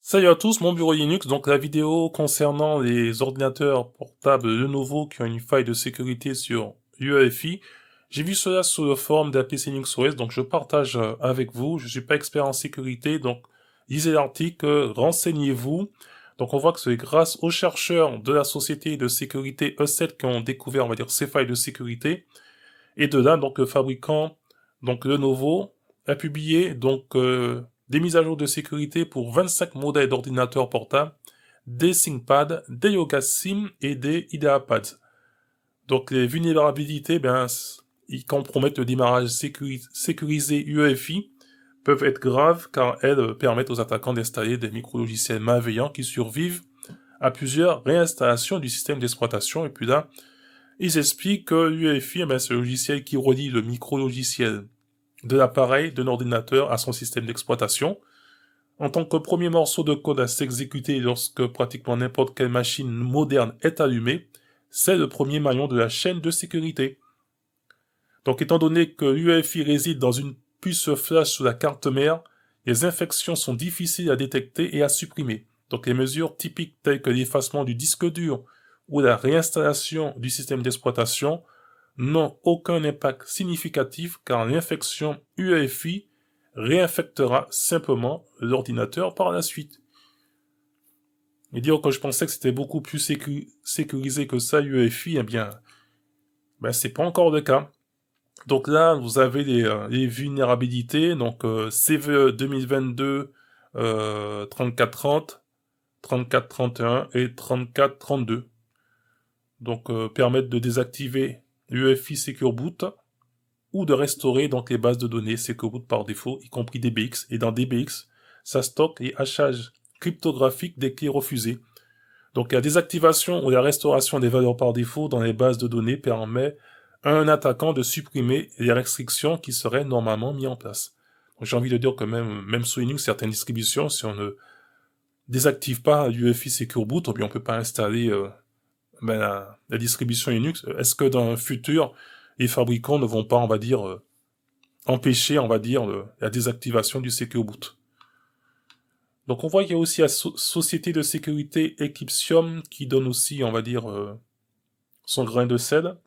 Salut à tous, mon bureau Linux, donc la vidéo concernant les ordinateurs portables Lenovo qui ont une faille de sécurité sur UEFI. J'ai vu cela sur le forum d'APC Linux OS, donc je partage avec vous. Je suis pas expert en sécurité, donc lisez l'article, renseignez-vous. Donc on voit que c'est grâce aux chercheurs de la société de sécurité E7 qui ont découvert, on va dire, ces failles de sécurité. Et de là, donc le fabricant, donc Lenovo, a publié des mises à jour de sécurité pour 25 modèles d'ordinateurs portables, des ThinkPad, des Yoga Sim et des IdeaPads. Donc les vulnérabilités, ils compromettent le démarrage sécurisé UEFI, peuvent être graves car elles permettent aux attaquants d'installer des micro-logiciels malveillants qui survivent à plusieurs réinstallations du système d'exploitation. Et puis là, ils expliquent que l'UEFI, c'est le logiciel qui relie le micro-logiciel de l'appareil, de l'ordinateur à son système d'exploitation. En tant que premier morceau de code à s'exécuter lorsque pratiquement n'importe quelle machine moderne est allumée, c'est le premier maillon de la chaîne de sécurité. Donc étant donné que l'UEFI réside dans une puce flash sous la carte mère, les infections sont difficiles à détecter et à supprimer. Donc les mesures typiques telles que l'effacement du disque dur ou la réinstallation du système d'exploitation n'ont aucun impact significatif car l'infection UEFI réinfectera simplement l'ordinateur par la suite. Et dire que je pensais que c'était beaucoup plus sécurisé que ça, UEFI, c'est pas encore le cas. Donc là, vous avez les vulnérabilités, donc CVE 2022 3430, 3431 et 3432. Donc permettent de désactiver UEFI Secure Boot ou de restaurer donc les bases de données Secure Boot par défaut, y compris DBX. Et dans DBX, ça stocke les hachages cryptographiques des clés refusées. Donc la désactivation ou la restauration des valeurs par défaut dans les bases de données permet à un attaquant de supprimer les restrictions qui seraient normalement mises en place. J'ai envie de dire que même sous Linux, certaines distributions, si on ne désactive pas l'UEFI Secure Boot, on peut pas installer la distribution Linux. Est-ce que dans le futur, les fabricants ne vont pas, empêcher, la désactivation du Secure Boot? Donc on voit qu'il y a aussi la société de sécurité Eclipsium qui donne aussi, son grain de sel.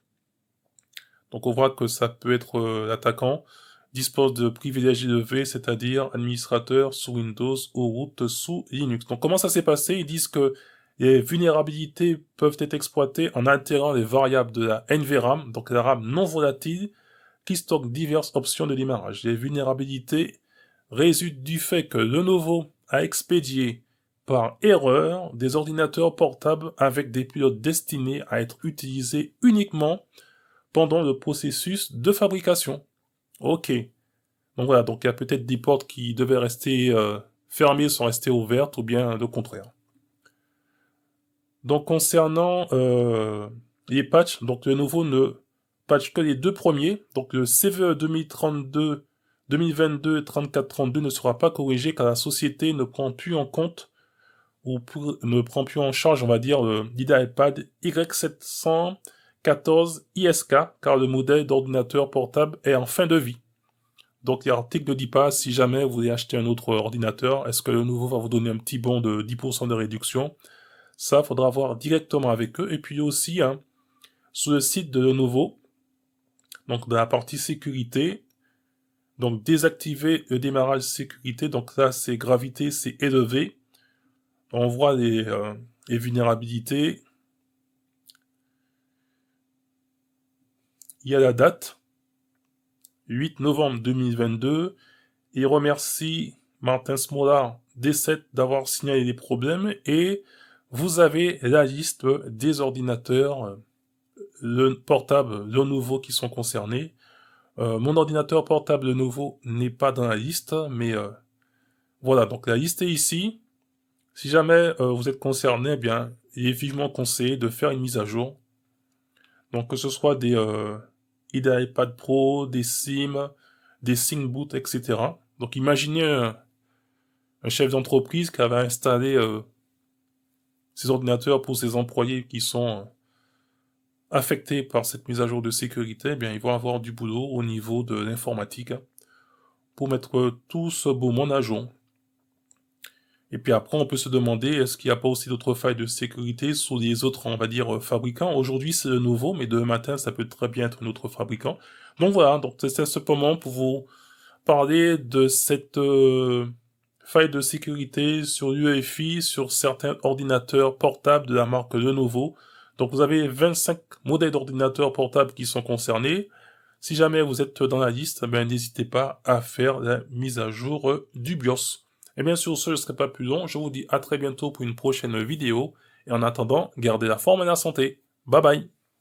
Donc on voit que ça peut être l'attaquant dispose de privilèges élevés, c'est-à-dire administrateur sous Windows ou root sous Linux. Donc comment ça s'est passé? Ils disent que les vulnérabilités peuvent être exploitées en altérant les variables de la NVRAM, donc la RAM non volatile, qui stocke diverses options de démarrage. Les vulnérabilités résultent du fait que Lenovo a expédié par erreur des ordinateurs portables avec des pilotes destinés à être utilisés uniquement pendant le processus de fabrication. Ok. Donc voilà, donc il y a peut-être des portes qui devaient rester fermées sont restées ouvertes ou bien le contraire. Donc concernant les patchs, donc le nouveau ne patch que les deux premiers, donc le CVE 2032, 2022 3432 ne sera pas corrigé car la société ne prend plus en compte ou ne prend plus en charge, l'iPad Y714 ISK car le modèle d'ordinateur portable est en fin de vie. Donc l'article ne dit pas si jamais vous voulez acheter un autre ordinateur, est-ce que le nouveau va vous donner un petit bon de 10% de réduction. Ça, faudra voir directement avec eux. Et puis aussi, sur le site de Lenovo, donc dans la partie sécurité, donc désactiver le démarrage sécurité, donc là c'est gravité, c'est élevé. On voit les vulnérabilités. Il y a la date, 8 novembre 2022. Il remercie Martin Smolar D7 d'avoir signalé les problèmes et vous avez la liste des ordinateurs portables Lenovo qui sont concernés. Mon ordinateur portable Lenovo n'est pas dans la liste, mais voilà, donc la liste est ici. Si jamais vous êtes concerné, il est vivement conseillé de faire une mise à jour. Donc que ce soit des iPad Pro, des SIM, des ThinkBoot, etc. Donc imaginez un chef d'entreprise qui avait installé ses ordinateurs pour ses employés qui sont affectés par cette mise à jour de sécurité, ils vont avoir du boulot au niveau de l'informatique pour mettre tout ce beau monde à jour. Et puis après, on peut se demander, est-ce qu'il n'y a pas aussi d'autres failles de sécurité sous les autres, on va dire, fabricants. Aujourd'hui, c'est le nouveau, mais demain matin, ça peut très bien être un autre fabricant. Donc voilà, donc c'est simplement pour vous parler de cette faille de sécurité sur UEFI, sur certains ordinateurs portables de la marque Lenovo. Donc vous avez 25 modèles d'ordinateurs portables qui sont concernés. Si jamais vous êtes dans la liste, ben n'hésitez pas à faire la mise à jour du BIOS. Et bien sur ce, je ne serai pas plus long. Je vous dis à très bientôt pour une prochaine vidéo. Et en attendant, gardez la forme et la santé. Bye bye.